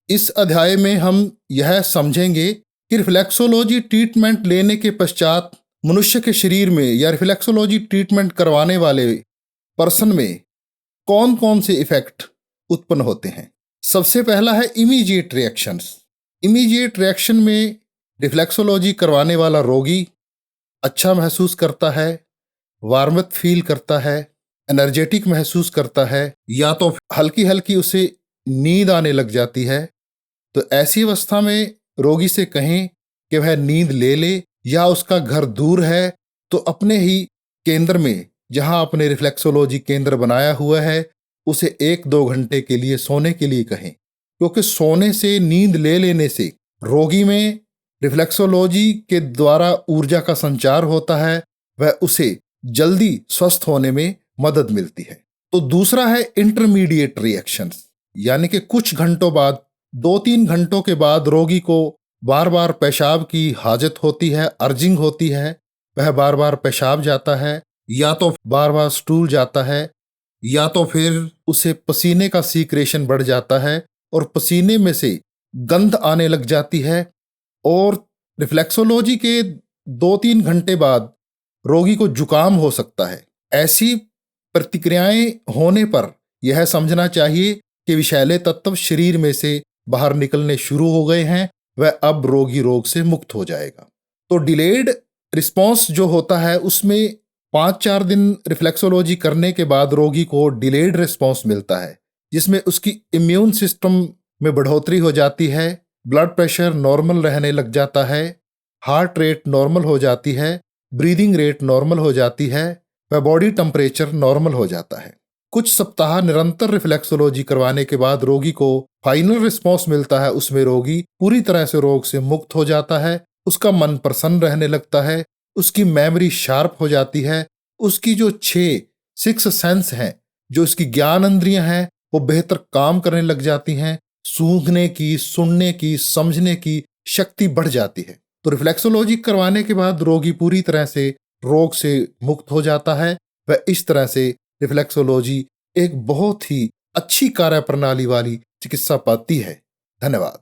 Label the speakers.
Speaker 1: इस अध्याय में हम यह समझेंगे कि रिफ्लेक्सोलॉजी ट्रीटमेंट लेने के पश्चात मनुष्य के शरीर में या रिफ्लेक्सोलॉजी ट्रीटमेंट करवाने वाले पर्सन में कौन कौन से इफेक्ट उत्पन्न होते हैं। सबसे पहला है इमीडिएट रिएक्शंस। इमीडिएट रिएक्शन में रिफ्लेक्सोलॉजी करवाने वाला रोगी अच्छा महसूस करता है, वार्मथ फील करता है, एनर्जेटिक महसूस करता है, या तो हल्की हल्की उसे नींद आने लग जाती है। तो ऐसी अवस्था में रोगी से कहें कि वह नींद ले ले, या उसका घर दूर है तो अपने ही केंद्र में, जहां आपने रिफ्लेक्सोलॉजी केंद्र बनाया हुआ है, उसे 1-2 घंटे के लिए सोने के लिए कहें, क्योंकि सोने से, नींद ले लेने से रोगी में रिफ्लेक्सोलॉजी के द्वारा ऊर्जा का संचार होता है, वह उसे जल्दी स्वस्थ होने में मदद मिलती है। तो दूसरा है इंटरमीडिएट रिएक्शंस, यानी कि कुछ घंटों बाद, 2-3 घंटों के बाद रोगी को बार बार पेशाब की हाजत होती है, अर्जिंग होती है, वह बार बार पेशाब जाता है, या तो बार बार स्टूल जाता है, या तो फिर उसे पसीने का सीक्रेशन बढ़ जाता है और पसीने में से गंध आने लग जाती है। और रिफ्लेक्सोलॉजी के 2-3 घंटे बाद रोगी को जुकाम हो सकता है। ऐसी प्रतिक्रियाएं होने पर यह समझना चाहिए कि विषैले तत्व शरीर में से बाहर निकलने शुरू हो गए हैं, वह अब रोगी रोग से मुक्त हो जाएगा। तो डिलेड रिस्पॉन्स जो होता है, उसमें 5-4 दिन रिफ्लेक्सोलॉजी करने के बाद रोगी को डिलेड रिस्पॉन्स मिलता है, जिसमें उसकी इम्यून सिस्टम में बढ़ोतरी हो जाती है, ब्लड प्रेशर नॉर्मल रहने लग जाता है, हार्ट रेट नॉर्मल हो जाती है, ब्रीदिंग रेट नॉर्मल हो जाती है, वह बॉडी टेम्परेचर नॉर्मल हो जाता है। कुछ सप्ताह निरंतर रिफ्लेक्सोलॉजी करवाने के बाद रोगी को फाइनल रिस्पॉन्स मिलता है, उसमें रोगी पूरी तरह से रोग से मुक्त हो जाता है, उसका मन प्रसन्न रहने लगता है, उसकी मेमोरी शार्प हो जाती है, उसकी जो 6 सेंस हैं, जो उसकी ज्ञान इंद्रियां हैं, वो बेहतर काम करने लग जाती हैं, सूंघने की, सुनने की, समझने की शक्ति बढ़ जाती है। तो रिफ्लेक्सोलॉजी करवाने के बाद रोगी पूरी तरह से रोग से मुक्त हो जाता है। वह इस तरह से रिफ्लेक्सोलॉजी एक बहुत ही अच्छी कार्यप्रणाली वाली चिकित्सा पद्धति है। धन्यवाद।